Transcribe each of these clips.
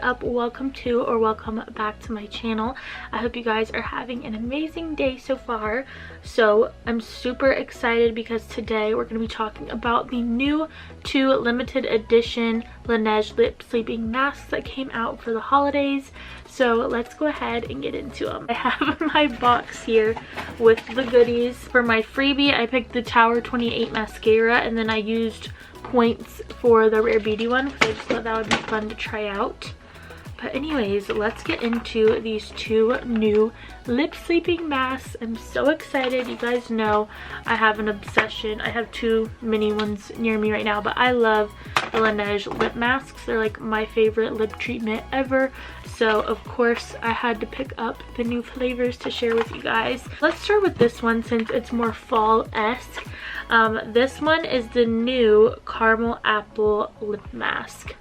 up? Welcome to or welcome back to my channel. I hope you guys are having an amazing day so far. So I'm super excited because today we're going to be talking about the new 2 limited edition Laneige lip sleeping masks that came out for the holidays. So let's go ahead and get into them. I have my box here with the goodies. For my freebie, I picked the Tower 28 mascara, and then I used points for the Rare Beauty one because I just thought that would be fun to try out. But anyways, let's get into these 2 new lip sleeping masks. I'm so excited. You guys know I have an obsession. I have 2 mini ones near me right now, but I love the Laneige lip masks. They're like my favorite lip treatment ever. So of course I had to pick up the new flavors to share with you guys. Let's start with this one since it's more fall-esque. This one is the new Caramel Apple lip mask.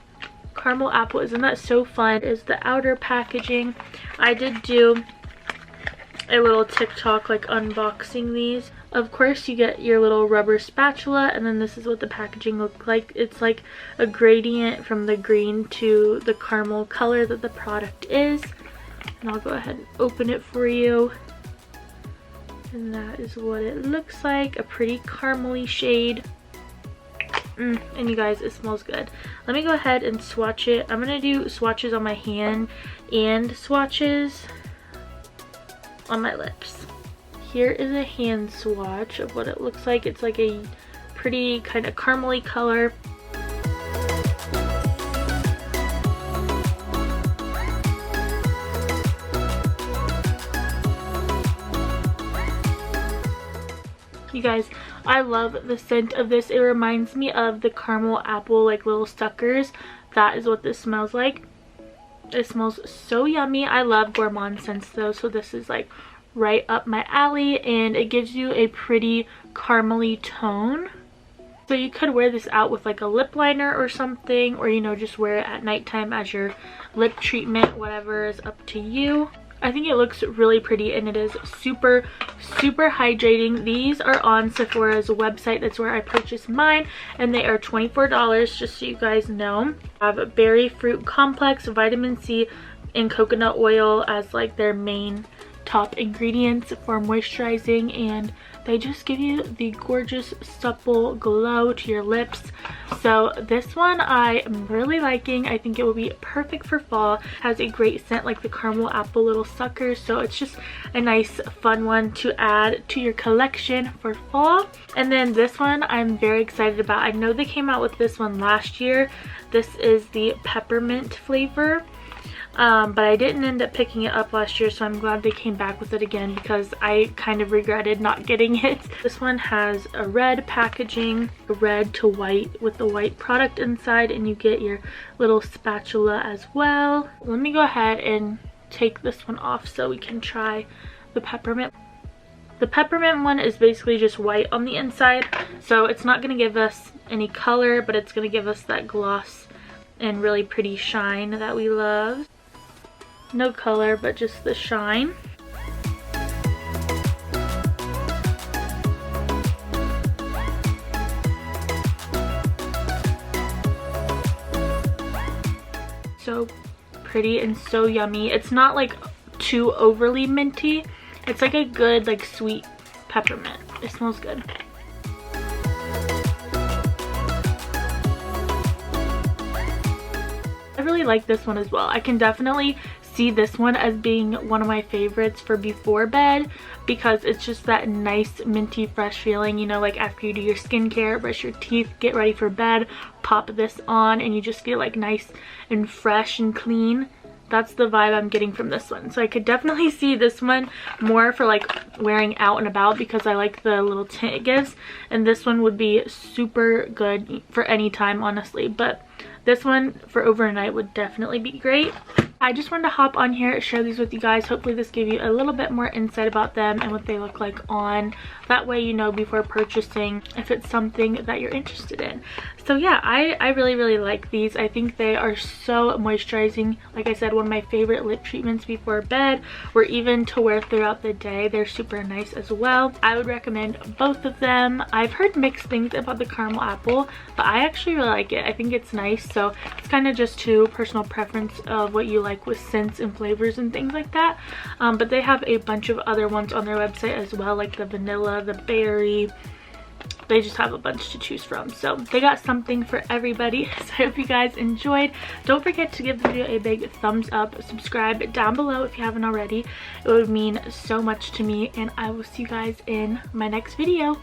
Caramel Apple, isn't that so fun? Is the outer packaging. I did do a little TikTok like unboxing these. Of course you get your little rubber spatula, and then this is what the packaging looks like. It's like a gradient from the green to the caramel color that the product is. And I'll go ahead and open it for you. And that is what it looks like, a pretty caramely shade. And you guys, it smells good. Let me go ahead and swatch it. I'm gonna do swatches on my hand and swatches on my lips. Here is a hand swatch of what it looks like. It's like a pretty kind of caramely color. You guys, I love the scent of this. It reminds me of the caramel apple like little suckers. That is what this smells like. It smells so yummy. I love gourmand scents though, so this is like right up my alley, and it gives you a pretty caramely tone. So you could wear this out with like a lip liner or something, or you know, just wear it at nighttime as your lip treatment. Whatever is up to you. I think it looks really pretty, and it is super hydrating. These are on Sephora's website. That's where I purchased mine, and they are $24, just so you guys know. I have a berry fruit complex, vitamin C, and coconut oil as like their main top ingredients for moisturizing, and they just give you the gorgeous supple glow to your lips. So this one I am really liking. I think it will be perfect for fall. It has a great scent like the caramel apple little suckers, so it's just a nice fun one to add to your collection for fall. And then this one I'm very excited about. I know they came out with this one last year. This is the peppermint flavor. But I didn't end up picking it up last year, so I'm glad they came back with it again because I kind of regretted not getting it. This one has a red packaging, red to white with the white product inside, and you get your little spatula as well. Let me go ahead and take this one off so we can try the peppermint. The peppermint one is basically just white on the inside, so it's not going to give us any color, but it's going to give us that gloss and really pretty shine that we love. No color, but just the shine. So pretty and so yummy. It's not like too overly minty. It's like a good like sweet peppermint. It smells good. I really like this one as well. I can definitely see this one as being one of my favorites for before bed because it's just that nice minty fresh feeling, you know, like after you do your skincare, brush your teeth, get ready for bed, pop this on, and you just feel like nice and fresh and clean. That's the vibe I'm getting from this one. So I could definitely see this one more for like wearing out and about because I like the little tint it gives, and this one would be super good for any time honestly, but this one for overnight would definitely be great. I I just wanted to hop on here, share these with you guys. Hopefully this gave you a little bit more insight about them and what they look like on. That way you know before purchasing if it's something that you're interested in. So yeah, I really like these. I think they are so moisturizing. Like I said, one of my favorite lip treatments before bed, or even to wear throughout the day. They're super nice as well. I would recommend both of them. I've heard mixed things about the caramel apple, but I actually really like it. I think it's nice. So it's kind of just to personal preference of what you like with scents and flavors and things like that. But they have a bunch of other ones on their website as well, like the vanilla, the berry. They just have a bunch to choose from, so they got something for everybody. So I hope you guys enjoyed. Don't forget to give the video a big thumbs up, subscribe down below if you haven't already. It would mean so much to me, and I will see you guys in my next video.